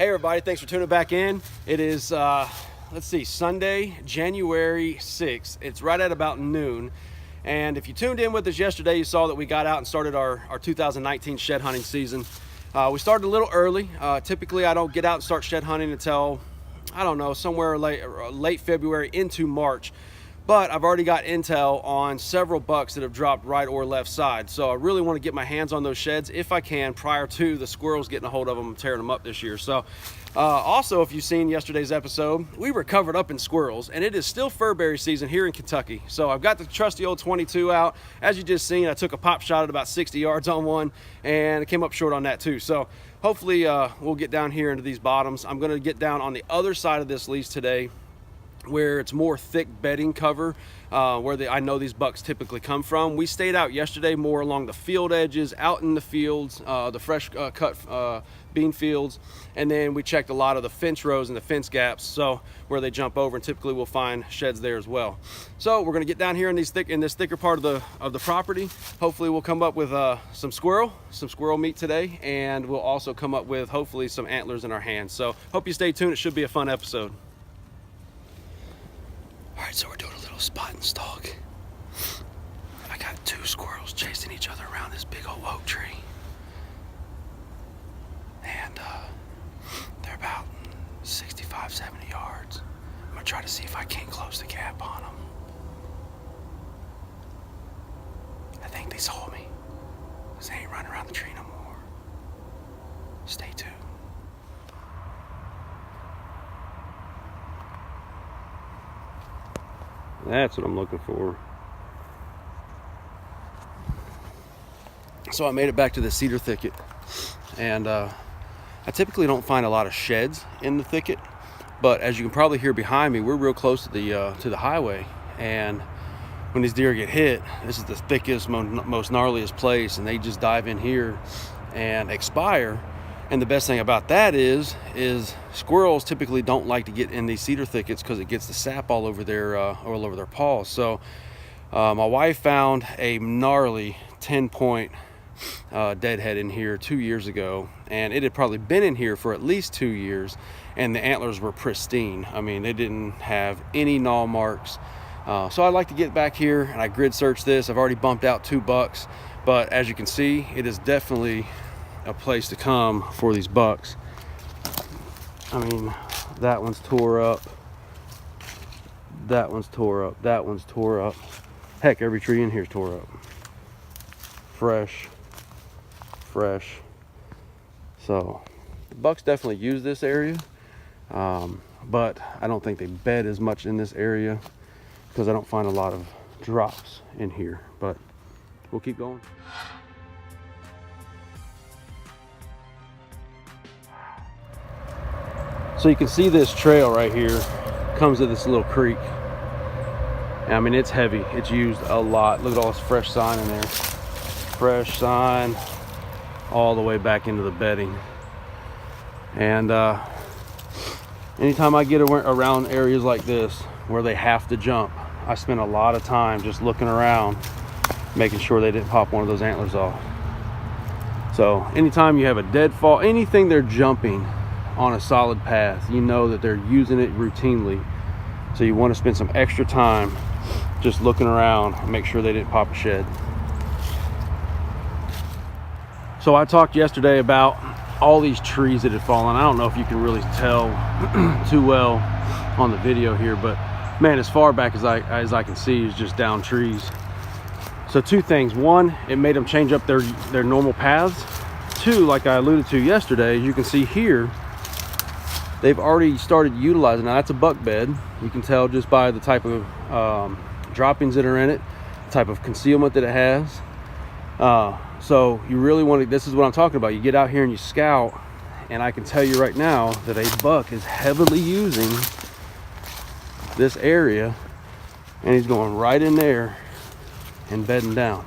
Hey everybody, thanks for tuning back in. It is, let's see, Sunday, January 6th. It's right at about noon. And if you tuned in with us yesterday, you saw that we got out and started our 2019 shed hunting season. We started a little early. Typically, I don't get out and start shed hunting until, I don't know, somewhere late February into March. But I've already got intel on several bucks that have dropped right or left side. So I really want to get my hands on those sheds if I can prior to the squirrels getting a hold of them and tearing them up this year. So also, if you've seen yesterday's episode, we were covered up in squirrels, and it is still furberry season here in Kentucky. So I've got the trusty old 22 out. As you just seen, I took a pop shot at about 60 yards on one, and it came up short on that too. So hopefully we'll get down here into these bottoms. I'm going to get down on the other side of this lease today, where it's more thick bedding cover, where I know these bucks typically come from. We stayed out yesterday more along the field edges, out in the fields, the fresh cut bean fields, and then we checked a lot of the fence rows and the fence gaps, so where they jump over, and typically we'll find sheds there as well. So we're going to get down here in this thicker part of the property. Hopefully we'll come up with some squirrel meat today, and we'll also come up with hopefully some antlers in our hands. So hope you stay tuned. It should be a fun episode. All right, so we're doing a little spot and stalk. I got two squirrels chasing each other around this big old oak tree. And they're about 65, 70 yards. I'm gonna try to see if I can't close the gap on them. I think they saw me, because they ain't running around the tree no more. Stay tuned. That's what I'm looking for. So I made it back to the cedar thicket, and I typically don't find a lot of sheds in the thicket, but as you can probably hear behind me, we're real close to the highway, and when these deer get hit, this is the thickest, most gnarliest place, and they just dive in here and expire. And the best thing about that is squirrels typically don't like to get in these cedar thickets because it gets the sap all over their paws. So my wife found a gnarly 10-point deadhead in here 2 years ago, and it had probably been in here for at least 2 years, and the antlers were pristine. I mean, they didn't have any gnaw marks. So I like to get back here and I grid search this. I've already bumped out 2 bucks, but as you can see, it is definitely a place to come for these bucks. I mean, that one's tore up, that one's tore up, that one's tore up. Heck, every tree in here is tore up. Fresh. So the bucks definitely use this area, but I don't think they bed as much in this area because I don't find a lot of drops in here, but we'll keep going. So you can see this trail right here comes to this little creek. And I mean, it's heavy. It's used a lot. Look at all this fresh sign in there. Fresh sign all the way back into the bedding. And anytime I get around areas like this where they have to jump, I spend a lot of time just looking around, making sure they didn't pop one of those antlers off. So anytime you have a deadfall, anything they're jumping on a solid path, you know that they're using it routinely. So you want to spend some extra time just looking around and make sure they didn't pop a shed. So I talked yesterday about all these trees that had fallen. I don't know if you can really tell too well on the video here, but man, as far back as I can see is just down trees. So 2 things. 1, it made them change up their normal paths. 2, like I alluded to yesterday, you can see here, they've already started utilizing. Now that's a buck bed. You can tell just by the type of droppings that are in it, the type of concealment that it has. So you really want to, this is what I'm talking about. You get out here and you scout, and I can tell you right now that a buck is heavily using this area, and he's going right in there and bedding down.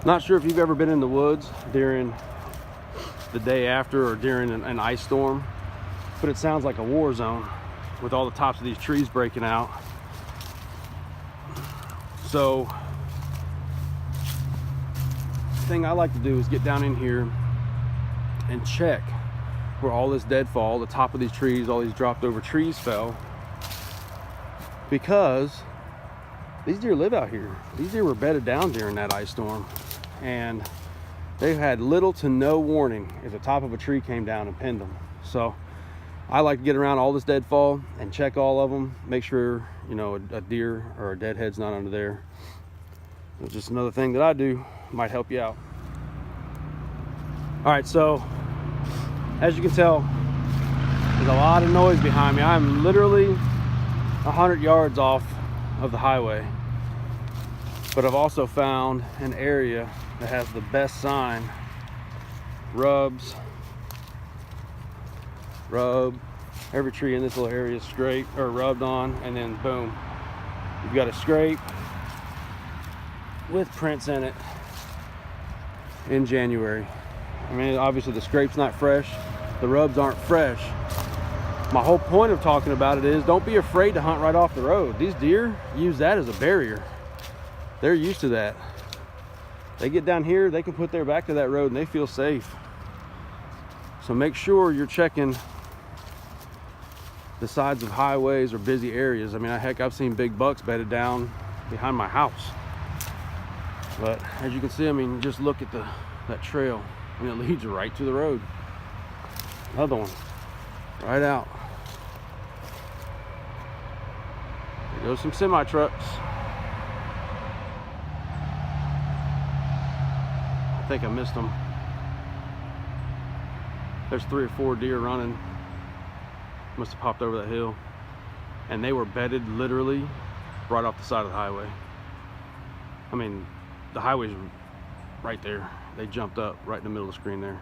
Not sure if you've ever been in the woods during the day after or during an ice storm, but it sounds like a war zone with all the tops of these trees breaking out. So the thing I like to do is get down in here and check where all this deadfall, the top of these trees, all these dropped over trees fell, because these deer live out here. These deer were bedded down during that ice storm, and they've had little to no warning if the top of a tree came down and pinned them. So I like to get around all this deadfall and check all of them, make sure, you know, a deer or a deadhead's not under there. It's just another thing that I do, might help you out. All right, so as you can tell, there's a lot of noise behind me. I'm literally 100 yards off of the highway, but I've also found an area that has the best sign. Rubs, every tree in this little area is scraped or rubbed on, and then boom, you've got a scrape with prints in it in January. I mean, obviously the scrape's not fresh, the rubs aren't fresh. My whole point of talking about it is don't be afraid to hunt right off the road. These deer use that as a barrier. They're used to that. They get down here, they can put their back to that road and they feel safe. So make sure you're checking the sides of highways or busy areas. I mean, heck, I've seen big bucks bedded down behind my house. But as you can see, I mean, just look at that trail. I mean, it leads right to the road. Another one, right out. There goes some semi trucks. I think I missed them. There's 3 or 4 deer running. Must have popped over that hill. And they were bedded literally right off the side of the highway. I mean, the highway's right there. They jumped up right in the middle of the screen there.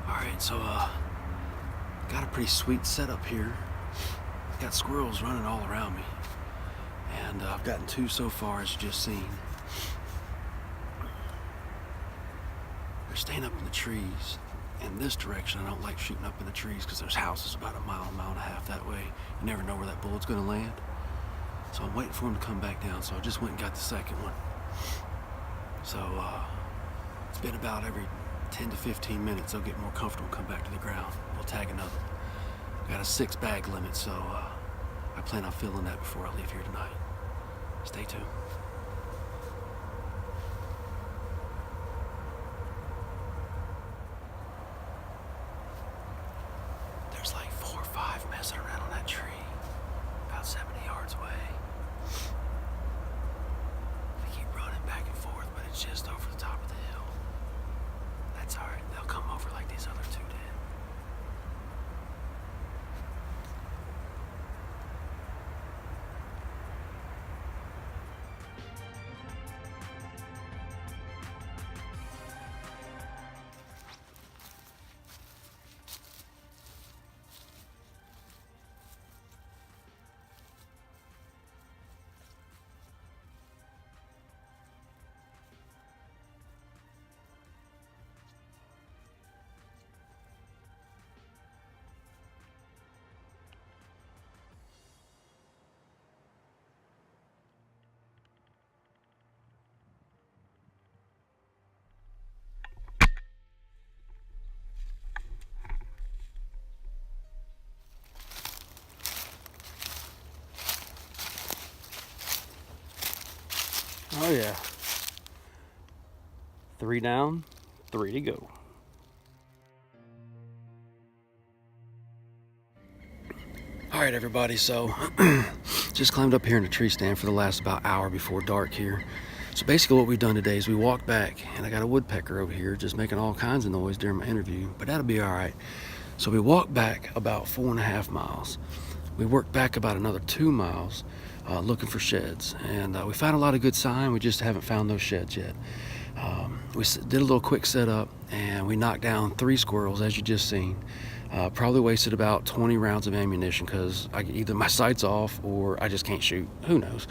Alright, so got a pretty sweet setup here. Got squirrels running all around me, and I've gotten 2 so far, as you just seen. They're staying up in the trees. In this direction, I don't like shooting up in the trees because there's houses about a mile and a half that way. You never know where that bullet's going to land. So I'm waiting for him to come back down, so I just went and got the second one. So it's been about every 10 to 15 minutes, they'll get more comfortable and come back to the ground. We'll tag another. I got a 6 bag limit, so I plan on filling that before I leave here tonight. Stay tuned. There's like 4 or 5 messing around on that tree, about 70 yards away. They keep running back and forth, but it's just over the top of the hill. That's alright, they'll come over like these other 2 did. Oh yeah. 3 down, 3 to go. All right, everybody, so just climbed up here in the tree stand for the last about hour before dark here. So basically what we've done today is we walked back, and I got a woodpecker over here just making all kinds of noise during my interview, but that'll be all right. So we walked back about 4.5 miles. We worked back about another 2 miles looking for sheds, and we found a lot of good sign. We just haven't found those sheds yet. We did a little quick setup, and we knocked down 3 squirrels, as you just seen. Probably wasted about 20 rounds of ammunition because either my sight's off or I just can't shoot. Who knows?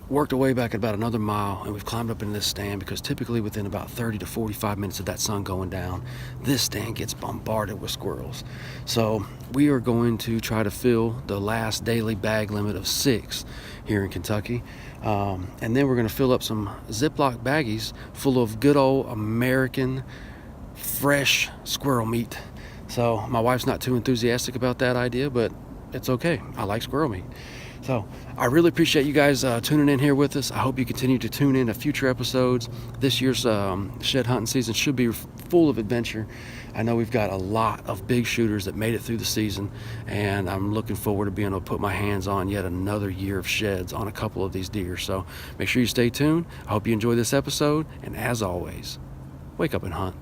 Worked our way back about another mile, and we've climbed up in this stand because typically within about 30 to 45 minutes of that sun going down, this stand gets bombarded with squirrels. So we are going to try to fill the last daily bag limit of 6 here in Kentucky. And then we're going to fill up some Ziploc baggies full of good old American fresh squirrel meat. So my wife's not too enthusiastic about that idea, but it's okay. I like squirrel meat. So I really appreciate you guys tuning in here with us. I hope you continue to tune in to future episodes. This year's shed hunting season should be full of adventure. I know we've got a lot of big shooters that made it through the season, and I'm looking forward to being able to put my hands on yet another year of sheds on a couple of these deer. So make sure you stay tuned. I hope you enjoy this episode, and as always, wake up and hunt.